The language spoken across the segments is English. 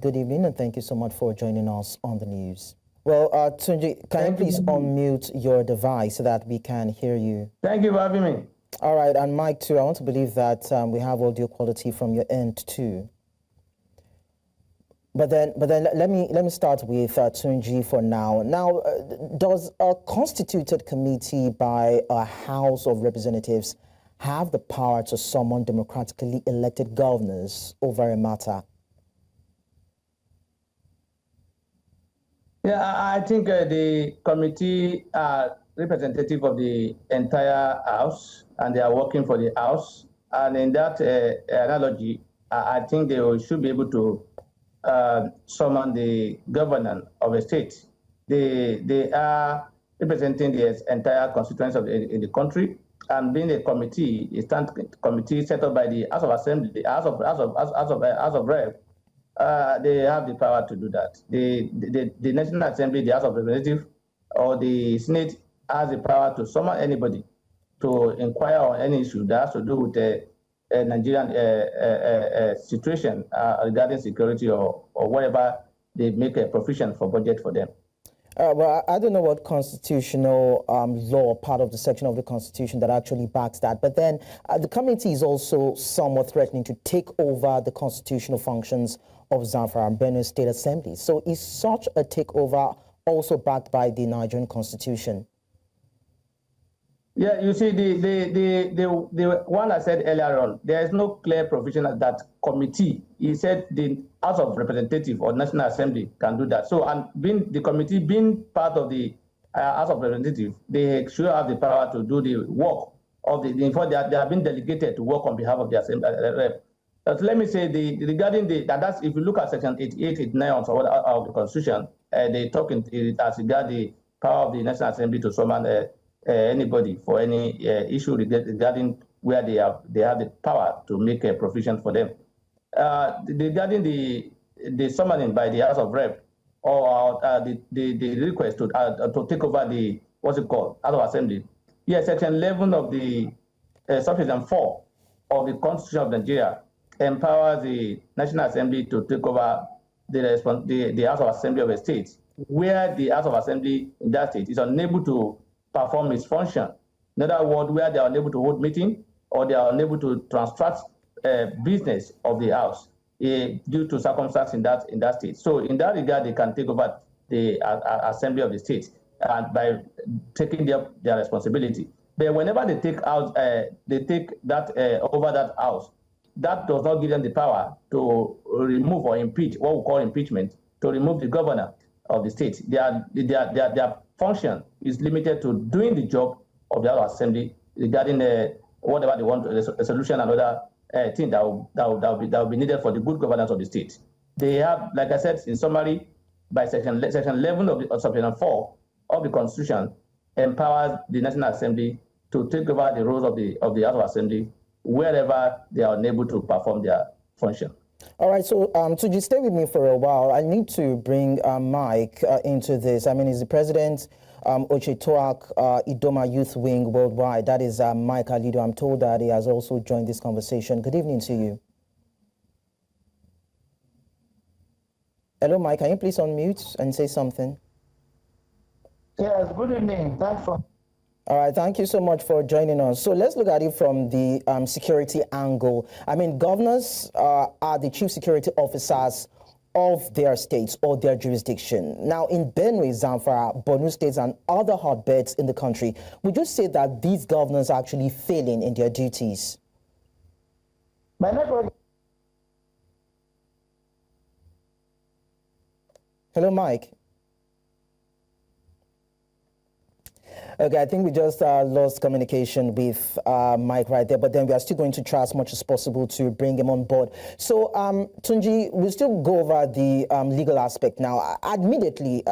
Good evening, and thank you so much for joining us on the news. Well, Tunji, can you please unmute your device so that we can hear you? Thank you for having me. All right, and Mike, too, I want to believe that we have audio quality from your end, too. But then let me start with Tunji for now. Now, does a constituted committee by a House of Representatives have the power to summon democratically elected governors over a matter? Yeah, I think the committee are representative of the entire House, and they are working for the House. And in that analogy, I think they should be able to summon the governor of a state. They are representing the entire constituency in the country, and being a committee, a stand committee set up by the House of Assembly, the House of Rep. They have the power to do that. The National Assembly, the House of Representatives, or the Senate has the power to summon anybody to inquire on any issue that has to do with the Nigerian situation regarding security or whatever they make a provision for budget for them. Well, I don't know what constitutional law, part of the section of the Constitution that actually backs that. But then the committee is also somewhat threatening to take over the constitutional functions of Zamfara and Benue State Assemblies. So is such a takeover also backed by the Nigerian Constitution? Yeah, you see, the one I said earlier on, there is no clear provision that committee. He said the House of Representatives or National Assembly can do that. So, and being the committee being part of the House of Representatives, they should have the power to do the work of the. In fact, they have been delegated to work on behalf of the Assembly rep. But let me say, regarding that's if you look at Section 88, 89 of the Constitution, they talk as regard the power of the National Assembly to summon anybody for any issue regarding where they have the power to make a provision for them. Regarding the summoning by the House of Rep or the request to take over the what's it called House of Assembly. Yes, Section 11 of the Subsection 4 of the Constitution of Nigeria empowers the National Assembly to take over the House of Assembly of a state, where the House of Assembly in that state is unable to perform its function. In other words, where they are unable to hold meeting or they are unable to transact business of the House due to circumstances in that state. So in that regard, they can take over the Assembly of the state and by taking their responsibility. But whenever they take that over that House, that does not give them the power to remove or impeach, what we call impeachment, to remove the governor of the state. Their function is limited to doing the job of the House Assembly regarding whatever they want, a solution and other thing that will be needed for the good governance of the state. They have, like I said, in summary, by Section 11 of Subsection 4 of the Constitution, empowers the National Assembly to take over the roles of the House of Assembly wherever they are unable to perform their function. All right, so Tunji, stay with me for a while. I need to bring Mike into this. I mean, he's the president, Ochetoha Idoma Youth Wing Worldwide. That is Mike Alidu. I'm told that he has also joined this conversation. Good evening to you. Hello, Mike. Can you please unmute and say something? Yes, good evening. Thanks for... All right, thank you so much for joining us. So let's look at it from the security angle. I mean, governors are the chief security officers of their states or their jurisdiction. Now, in Benue, Zamfara, Benue states, and other hotbeds in the country, would you say that these governors are actually failing in their duties? My network. Hello, Mike. Okay, I think we just lost communication with Mike right there, but then we are still going to try as much as possible to bring him on board. So, Tunji, we'll still go over the legal aspect now. Admittedly,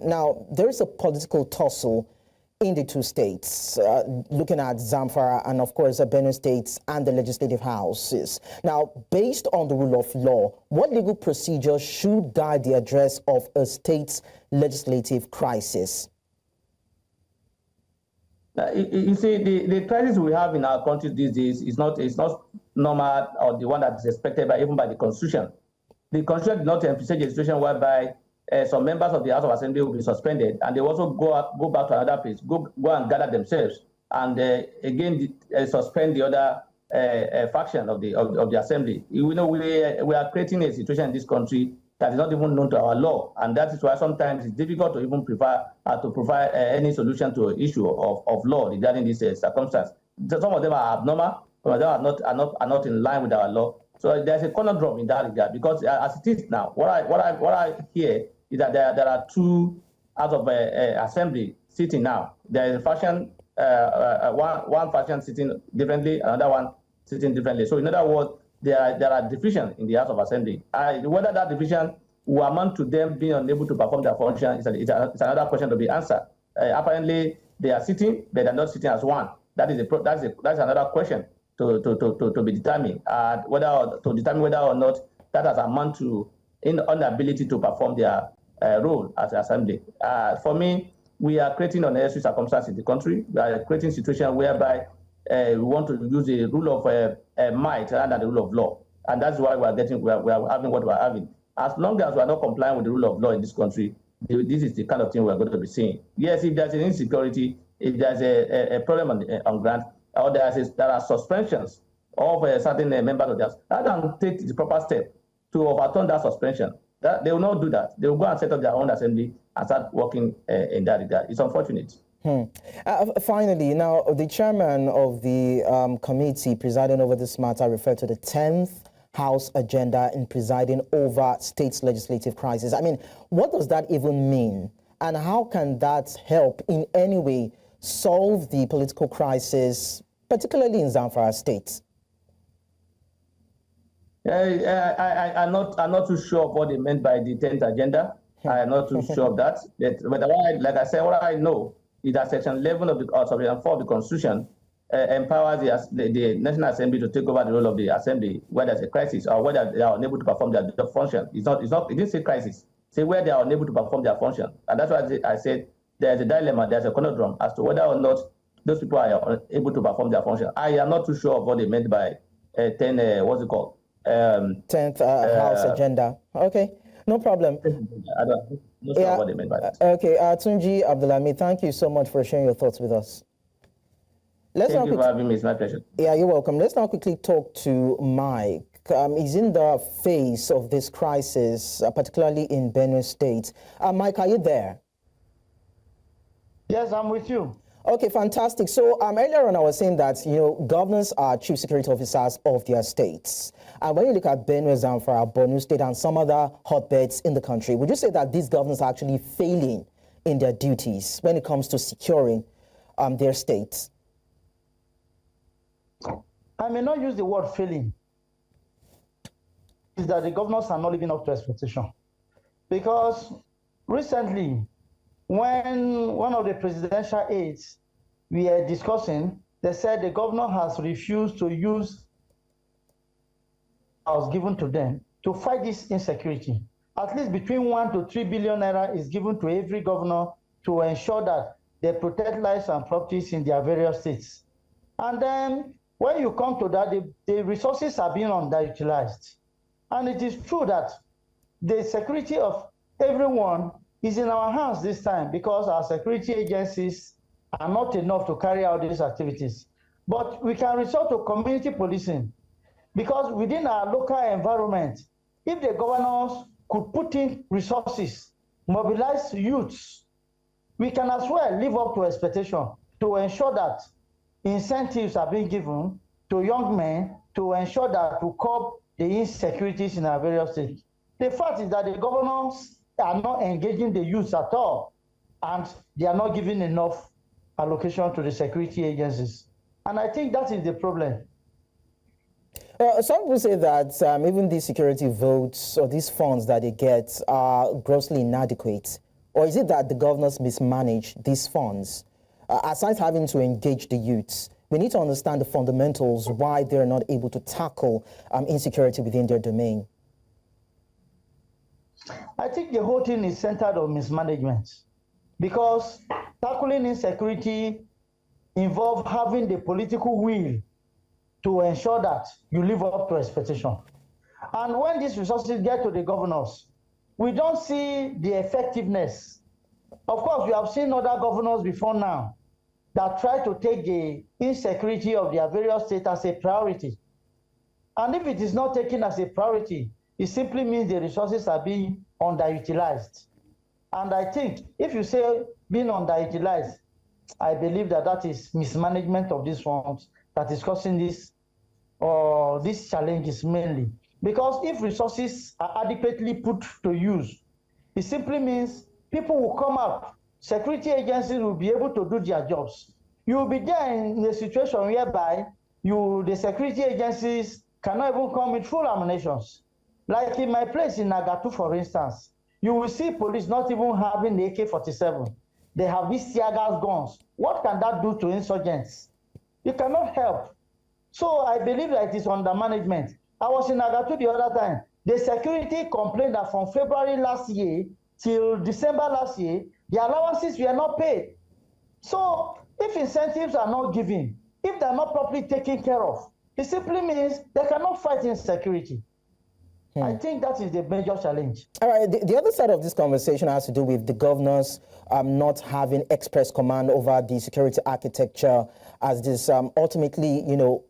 now, there is a political tussle in the two states, looking at Zamfara and, of course, the Benue states and the legislative houses. Now, based on the rule of law, what legal procedure should guide the address of a state's legislative crisis? You see, the crisis we have in our country these days is not normal or the one that is expected even by the Constitution. the Constitution did not envisage a situation whereby some members of the House of Assembly will be suspended, and they also go back to another place, go and gather themselves, and again suspend the other faction of the Assembly. You know, we are creating a situation in this country that is not even known to our law, and that is why sometimes it's difficult to even provide any solution to an issue of law regarding this circumstance. Some of them are abnormal, some of them are not in line with our law. So there's a conundrum in that regard, because as it is now, what I hear is that there are two out of assembly sitting now. There is a faction, one faction sitting differently, another one sitting differently. So in other words, there are divisions in the House of Assembly. Whether that division will amount to them being unable to perform their function is another question to be answered. Apparently, they are sitting, but they're not sitting as one. That's another question to be determined. To determine whether or not that has amount to inability to perform their role as assembly. For me, we are creating unnecessary circumstances in the country. We are creating a situation whereby we want to use the rule of might rather than the rule of law, and that's why we are having what we are having. As long as we are not complying with the rule of law in this country, this is the kind of thing we are going to be seeing. Yes, if there's an insecurity, if there's a problem on ground, or there are suspensions of certain members of the House, that can take the proper step to overturn that suspension. They will not do that. They will go and set up their own assembly and start working in that regard. It's unfortunate. Finally, now the chairman of the committee presiding over this matter referred to the 10th House agenda in presiding over states' legislative crisis. I mean, what does that even mean? And how can that help in any way solve the political crisis, particularly in Zamfara State? I'm not too sure of what they meant by the 10th agenda. I'm not too sure of that. But like I said, what I know is that Section 11 of the 4 of the Constitution empowers the National Assembly to take over the role of the Assembly where there's a crisis or whether they are unable to perform their function. It didn't say crisis. Say where they are unable to perform their function. And that's why I said there's a dilemma, there's a conundrum as to whether or not those people are able to perform their function. I am not too sure of what they meant by 10, what's it called? 10th House agenda. Okay, no problem. I don't know what they meant by that. Okay, Tunji, Abdulhameed, thank you so much for sharing your thoughts with us. Thank you for having me. It's my pleasure. Yeah, you're welcome. Let's now quickly talk to Mike. He's in the face of this crisis, particularly in Benue State. Mike, are you there? Yes, I'm with you. Okay, fantastic. So earlier on, I was saying that, governors are chief security officers of their states. And when you look at Benue, Zamfara, Borno State, and some other hotbeds in the country, would you say that these governors are actually failing in their duties when it comes to securing their states? I may not use the word failing. Is that the governors are not living up to expectation. Because recently, when one of the presidential aides we are discussing, they said the governor has refused to use what was given to them to fight this insecurity. At least between 1 to 3 billion naira is given to every governor to ensure that they protect lives and properties in their various states. And then when you come to that, the resources are being underutilized. And it is true that the security of everyone is in our hands this time because our security agencies are not enough to carry out these activities. But we can resort to community policing because within our local environment, if the governors could put in resources, mobilize youths, we can as well live up to expectation to ensure that incentives are being given to young men to ensure that to curb the insecurities in our various states. The fact is that the governors are not engaging the youth at all, and they are not giving enough allocation to the security agencies. And I think that is the problem. Some people say that even these security votes or these funds that they get are grossly inadequate. Or is it that the governors mismanage these funds? Aside having to engage the youths, we need to understand the fundamentals why they're not able to tackle insecurity within their domain. I think the whole thing is centered on mismanagement because tackling insecurity involves having the political will to ensure that you live up to expectation. And when these resources get to the governors, we don't see the effectiveness. Of course, we have seen other governors before now that try to take the insecurity of their various states as a priority. And if it is not taken as a priority, it simply means the resources are being underutilized. And I think if you say being underutilized, I believe that that is mismanagement of these funds that is causing this or these challenges mainly. Because if resources are adequately put to use, it simply means people will come out, security agencies will be able to do their jobs. You will be there in a situation whereby the security agencies cannot even come with full ammunitions. Like in my place in Nagatu, for instance, you will see police not even having the AK-47. They have these tear gas guns. What can that do to insurgents? You cannot help. So I believe that it is under management. I was in Nagatu the other time. The security complained that from February last year till December last year, the allowances were not paid. So if incentives are not given, if they're not properly taken care of, it simply means they cannot fight insecurity. I think that is the major challenge. All right, the other side of this conversation has to do with the governors not having express command over the security architecture as this ultimately,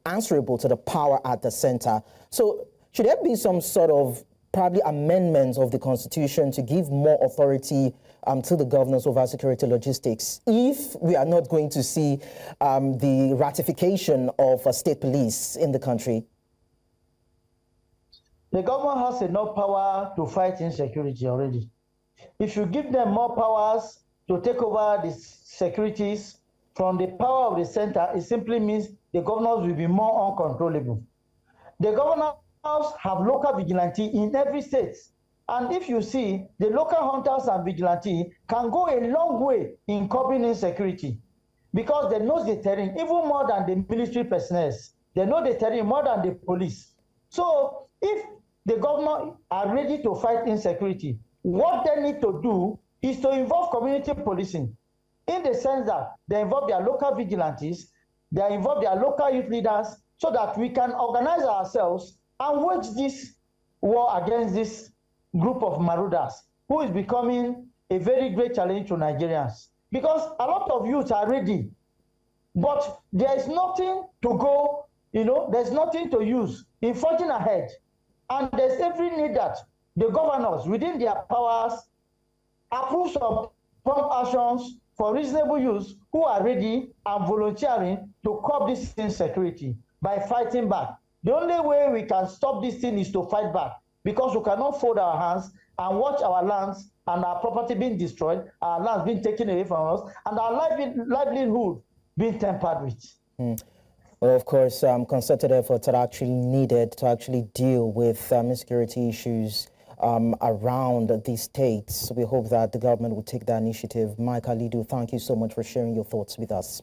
answerable to the power at the center. So should there be some sort of probably amendments of the Constitution to give more authority to the governors over security logistics if we are not going to see the ratification of a state police in the country? The government has enough power to fight insecurity already. If you give them more powers to take over the securities from the power of the center, it simply means the governors will be more uncontrollable. The governors have local vigilante in every state. And if you see, the local hunters and vigilante can go a long way in curbing insecurity because they know the terrain even more than the military personnel. They know the terrain more than the police. So if the government are ready to fight insecurity, what they need to do is to involve community policing in the sense that they involve their local vigilantes, they involve their local youth leaders so that we can organize ourselves and wage this war against this group of marauders who is becoming a very great challenge to Nigerians. Because a lot of youth are ready, but there is nothing to go, there's nothing to use in forging ahead. And there's every need that the governors, within their powers, approve some prompt actions for reasonable use who are ready and volunteering to curb this insecurity by fighting back. The only way we can stop this thing is to fight back, because we cannot fold our hands and watch our lands and our property being destroyed, our lands being taken away from us, and our livelihood being tampered with. Well, of course, concerted efforts are actually needed to actually deal with insecurity issues around these states. We hope that the government will take that initiative. Mike Alidu, thank you so much for sharing your thoughts with us.